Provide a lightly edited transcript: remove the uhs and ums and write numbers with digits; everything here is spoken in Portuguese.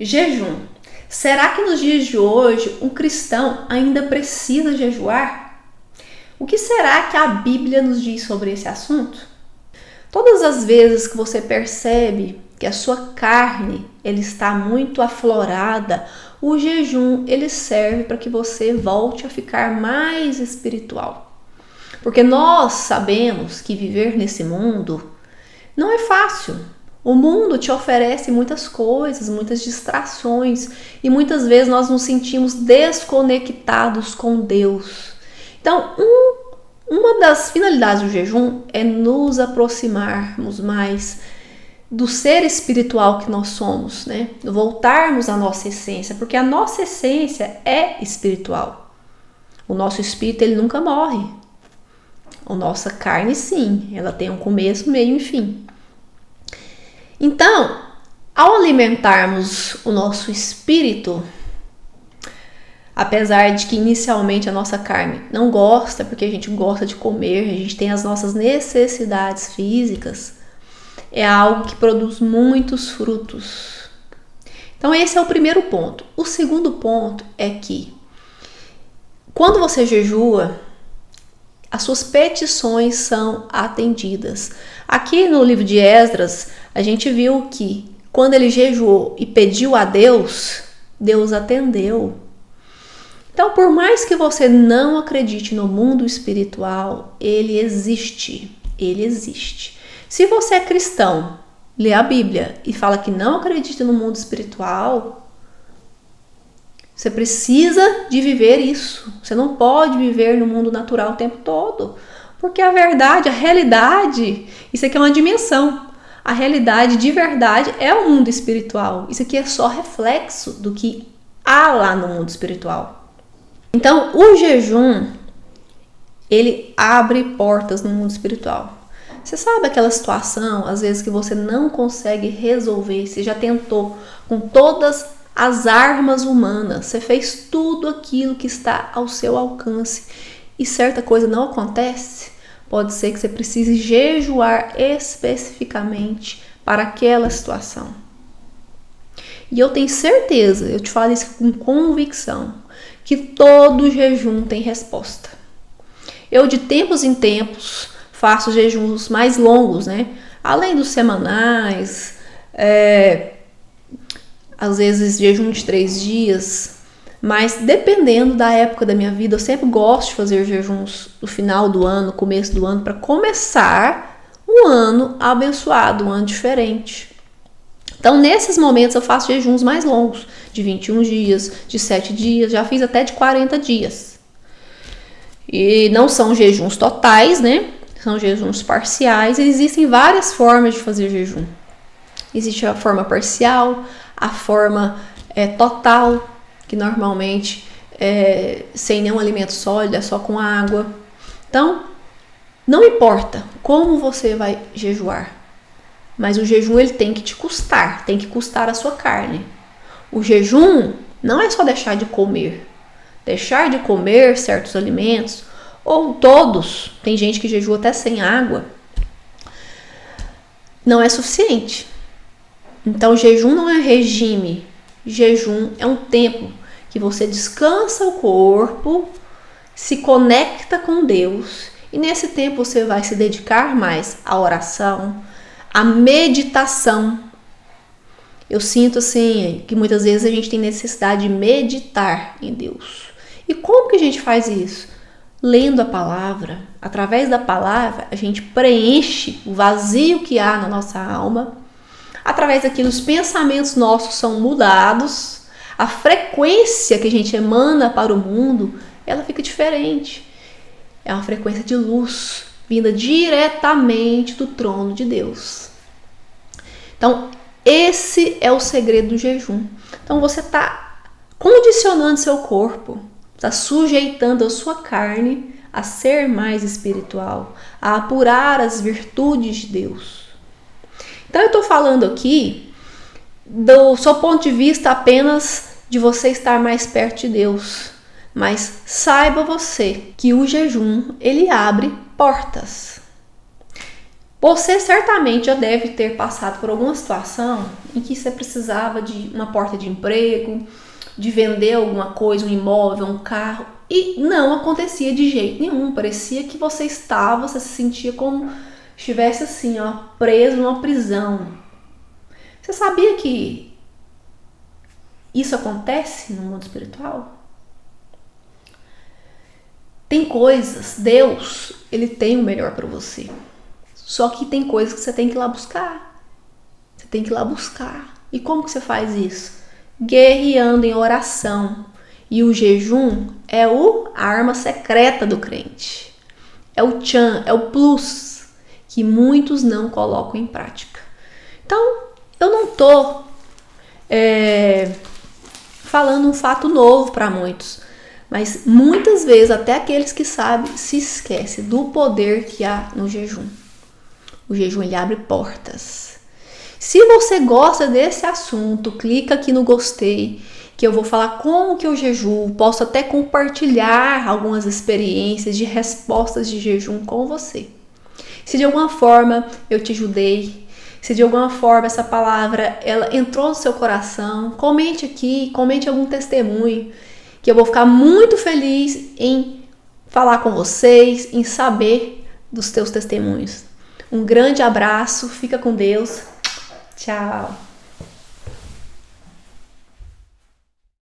Jejum. Será que nos dias de hoje um cristão ainda precisa jejuar? O que será que a Bíblia nos diz sobre esse assunto? Todas as vezes que você percebe que a sua carne ela está muito aflorada, o jejum ele serve para que você volte a ficar mais espiritual. Porque nós sabemos que viver nesse mundo não é fácil. O mundo te oferece muitas coisas, muitas distrações e muitas vezes nós nos sentimos desconectados com Deus. Então, uma das finalidades do jejum é nos aproximarmos mais do ser espiritual que nós somos, né? Voltarmos à nossa essência, porque a nossa essência é espiritual. O nosso espírito ele nunca morre. A nossa carne sim, ela tem um começo, meio e fim. Então, ao alimentarmos o nosso espírito, apesar de que inicialmente a nossa carne não gosta, porque a gente gosta de comer, a gente tem as nossas necessidades físicas, é algo que produz muitos frutos. Então esse é o primeiro ponto. O segundo ponto é que quando você jejua, as suas petições são atendidas. Aqui no livro de Esdras, a gente viu que quando ele jejuou e pediu a Deus, Deus atendeu. Então, por mais que você não acredite no mundo espiritual, ele existe. Ele existe. Se você é cristão, lê a Bíblia e fala que não acredita no mundo espiritual, você precisa de viver isso. Você não pode viver no mundo natural o tempo todo. Porque a verdade, a realidade, isso aqui é uma dimensão. A realidade de verdade é o mundo espiritual. Isso aqui é só reflexo do que há lá no mundo espiritual. Então, o jejum, ele abre portas no mundo espiritual. Você sabe aquela situação, às vezes, que você não consegue resolver, você já tentou com todas as armas humanas, você fez tudo aquilo que está ao seu alcance e certa coisa não acontece? Pode ser que você precise jejuar especificamente para aquela situação. E eu tenho certeza, eu te falo isso com convicção, que todo jejum tem resposta. Eu de tempos em tempos faço jejuns mais longos, né? Além dos semanais, às vezes jejum de 3 dias, mas dependendo da época da minha vida, eu sempre gosto de fazer jejuns no final do ano, começo do ano, para começar um ano abençoado, um ano diferente. Então, nesses momentos eu faço jejuns mais longos, de 21 dias, de 7 dias, já fiz até de 40 dias. E não são jejuns totais, né? São jejuns parciais. Existem várias formas de fazer jejum. Existe a forma parcial, a forma total, que normalmente é sem nenhum alimento sólido, é só com água. Então, não importa como você vai jejuar, mas o jejum ele tem que te custar, tem que custar a sua carne. O jejum não é só deixar de comer. Deixar de comer certos alimentos, ou todos, tem gente que jejua até sem água, não é suficiente. Então, jejum não é regime. Jejum é um tempo que você descansa o corpo, se conecta com Deus, e nesse tempo você vai se dedicar mais à oração, à meditação. Eu sinto assim que muitas vezes a gente tem necessidade de meditar em Deus. E como que a gente faz isso? Lendo a palavra. Através da palavra a gente preenche o vazio que há na nossa alma. Através daquilo os pensamentos nossos são mudados. A frequência que a gente emana para o mundo, ela fica diferente. É uma frequência de luz, vinda diretamente do trono de Deus. Então, esse é o segredo do jejum. Então, você está condicionando seu corpo, está sujeitando a sua carne a ser mais espiritual, a apurar as virtudes de Deus. Então, eu estou falando aqui do seu ponto de vista apenas de você estar mais perto de Deus. Mas saiba você que o jejum, ele abre portas. Você certamente já deve ter passado por alguma situação em que você precisava de uma porta de emprego, de vender alguma coisa, um imóvel, um carro, e não acontecia de jeito nenhum. Parecia que você se sentia como estivesse assim, ó, preso numa prisão. Você sabia que isso acontece no mundo espiritual? Tem coisas, Deus, ele tem o melhor para você. Só que tem coisas que você tem que ir lá buscar. Você tem que ir lá buscar. E como que você faz isso? Guerreando em oração. E o jejum é a arma secreta do crente. É o tchan, é o plus que muitos não colocam em prática. Então, eu não tô falando um fato novo para muitos. Mas muitas vezes até aqueles que sabem se esquecem do poder que há no jejum. O jejum, ele abre portas. Se você gosta desse assunto, clica aqui no gostei, que eu vou falar como que eu jejuo. Posso até compartilhar algumas experiências de respostas de jejum com você. Se de alguma forma eu te ajudei, se de alguma forma essa palavra ela entrou no seu coração, comente aqui, comente algum testemunho, que eu vou ficar muito feliz em falar com vocês, em saber dos teus testemunhos. Um grande abraço, fica com Deus. Tchau.